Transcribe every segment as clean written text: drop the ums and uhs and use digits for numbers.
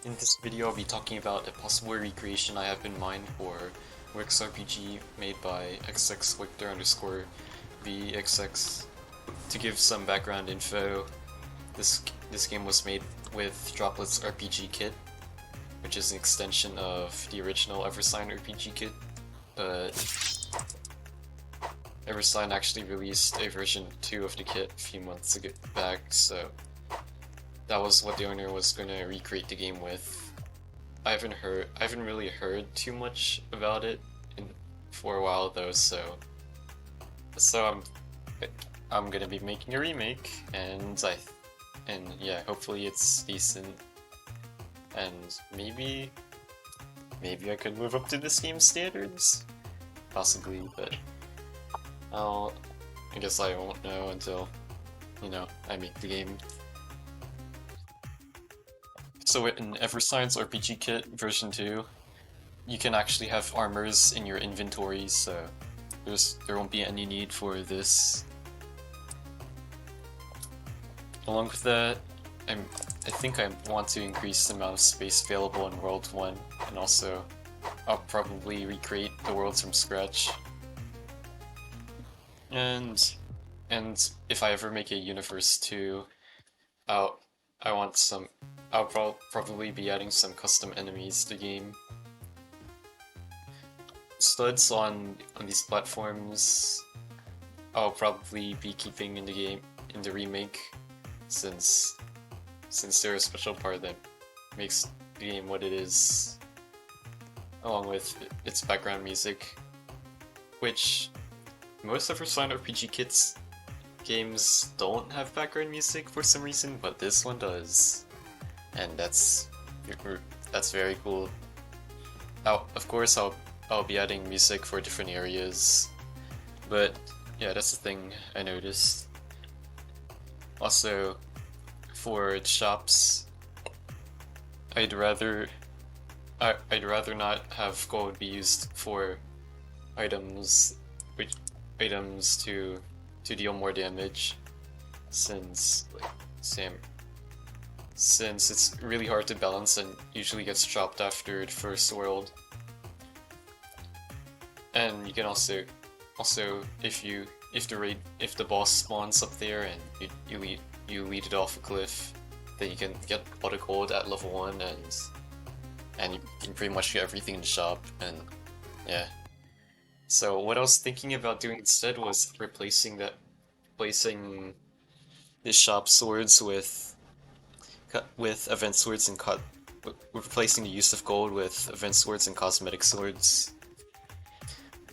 In this video, I'll be talking about a possible recreation I have in mind for Wix RPG made by xxwictor_vxx. To give some background info, this game was made with Droplet's RPG kit, which is an extension of the original Eversign RPG kit, but Eversign actually released a version 2 of the kit a few months back, so that was what the owner was gonna recreate the game with. I haven't really heard too much about it for a while though, so I'm gonna be making a remake, and yeah, hopefully it's decent, and maybe I could move up to this game's standards, possibly, but I guess I won't know until, I make the game. So in Eversign's RPG Kit version 2, you can actually have armors in your inventory, so there won't be any need for this. Along with that, I think I want to increase the amount of space available in World 1, and also I'll probably recreate the worlds from scratch. And if I ever make a Universe 2, I'll probably be adding some custom enemies to the game. Studs on these platforms, I'll probably be keeping in the game in the remake, since they're a special part that makes the game what it is, along with its background music, which most of Eversign RPG Kits games don't have background music for some reason, but this one does, and that's very cool. Of course, I'll be adding music for different areas, but yeah, that's the thing I noticed. Also, for shops, I'd rather not have gold be used for items to deal more damage, since it's really hard to balance and usually gets dropped after the first world. And you can also if the boss spawns up there and you lead it off a cliff, then you can get a lot of gold at level 1, and you can pretty much get everything in the shop, and yeah. So what I was thinking about doing instead was replacing the shop swords with event swords and replacing the use of gold with event swords and cosmetic swords.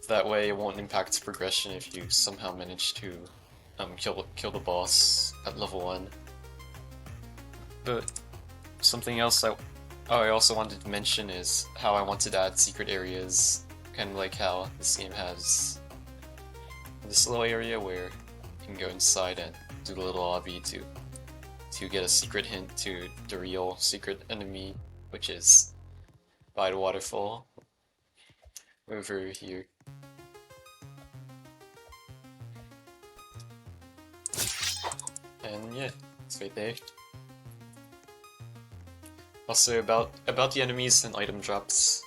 That way it won't impact progression if you somehow manage to kill the boss at level 1. But something else I also wanted to mention is how I wanted to add secret areas, kind of like how this game has this little area where you can go inside and do the little lobby to get a secret hint to the real secret enemy, which is by the waterfall over here. And yeah, it's right there. Also about the enemies and item drops,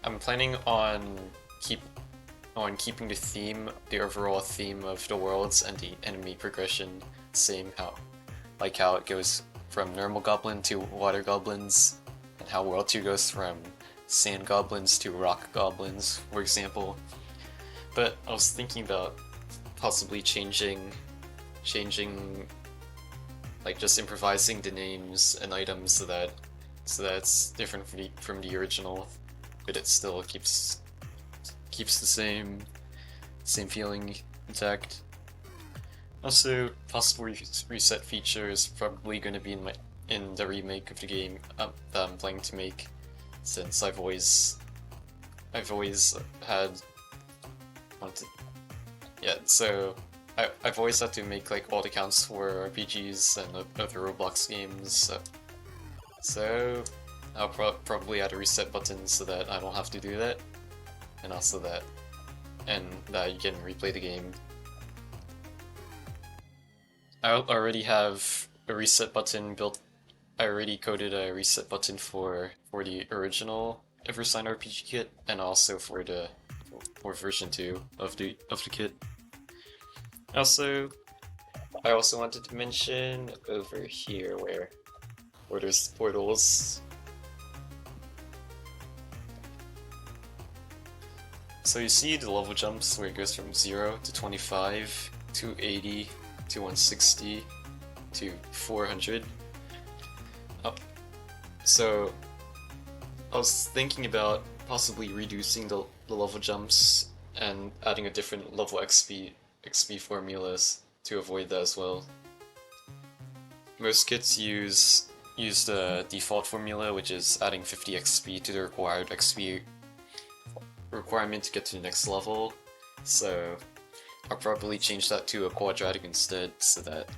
I'm planning on keeping the overall theme of the worlds and the enemy progression same, how it goes from normal goblin to water goblins, and how World 2 goes from sand goblins to rock goblins, for example. But I was thinking about possibly changing, like just improvising the names and items so that it's different from the original, but it still keeps the same feeling intact. Also, possible reset feature is probably going to be in the remake of the game that I'm planning to make, since I've always had wanted. Yeah, so I've always had to make like all the counts for RPGs and other Roblox games, so I'll probably add a reset button so that I don't have to do that, and also that you can replay the game. I already have a reset button built I already coded a reset button for the original Eversign RPG kit and also for version 2 of the kit. Also, I also wanted to mention over here where there's portals. So you see the level jumps where it goes from 0 to 25 to 80 to 160 to 400. Oh, so I was thinking about possibly reducing the level jumps and adding a different level XP formulas to avoid that as well. Most kits use the default formula, which is adding 50 XP to the required XP requirement to get to the next level. So I'll probably change that to a quadratic instead, so that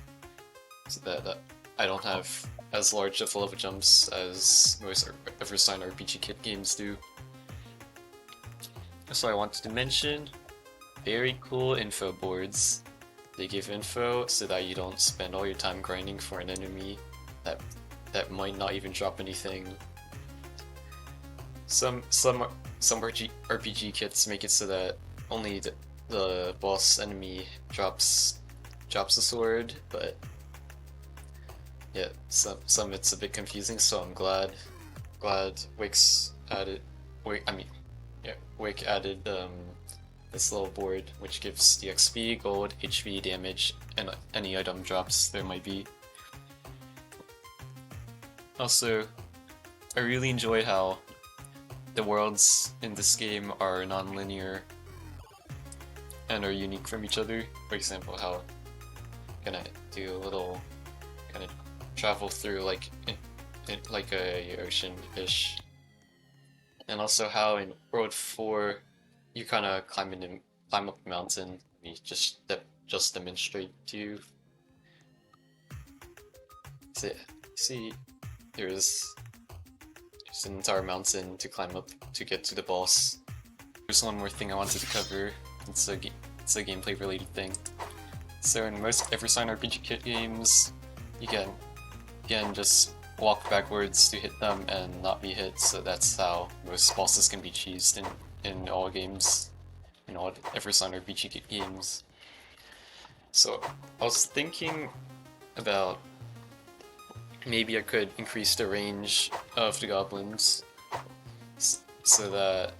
I don't have as large of level jumps as most Eversign RPG kit games do. So I wanted to mention very cool info boards. They give info so that you don't spend all your time grinding for an enemy that might not even drop anything. Some RPG kits make it so that only the boss enemy drops a sword, but yeah, some it's a bit confusing. So I'm glad Wix added Wix added this little board which gives the XP, gold, HP, damage, and any item drops there might be. Also, I really enjoy how the worlds in this game are non-linear and are unique from each other. For example, how gonna do a little kind of travel through like like a ocean-ish, and also how in World 4 you kind of climb up a mountain. We just demonstrate to you. See, there's an entire mountain to climb up to get to the boss. There's one more thing I wanted to cover. It's a gameplay related thing. So in most Eversign RPG kit games, you can just walk backwards to hit them and not be hit. So that's how most bosses can be cheesed in all games, in all Eversign RPG kit games. So I was thinking about maybe I could increase the range of the goblins so that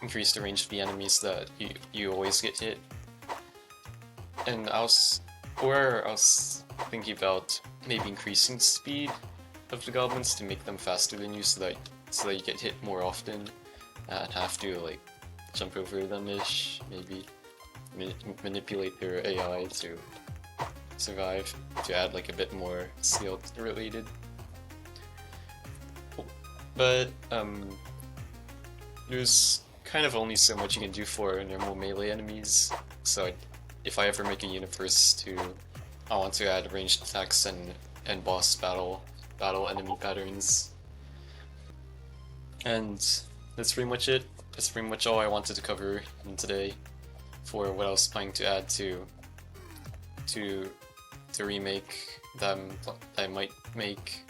increase the range of the enemies that you always get hit. And I was thinking about maybe increasing the speed of the goblins to make them faster than you, so that you get hit more often and have to like jump over them-ish, maybe manipulate their AI to survive, to add like a bit more skill related. But there's kind of only so much you can do for normal melee enemies, so if I ever make a universe I want to add ranged attacks and boss battle enemy patterns. And that's pretty much it. That's pretty much all I wanted to cover in today for what I was planning to add to remake that I might make.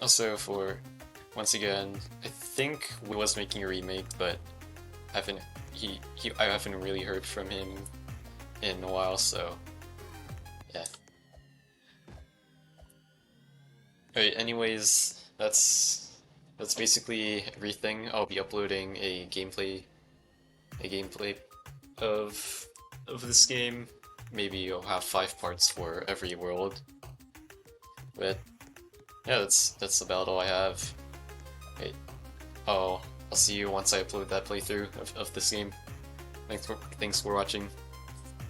Also, once again, I think we was making a remake, but I haven't really heard from him in a while, so yeah. Alright, anyways, that's basically everything. I'll be uploading a gameplay of this game. Maybe you'll have 5 parts for every world. But yeah, that's about all I have. Wait, I'll see you once I upload that playthrough of this game. Thanks for watching.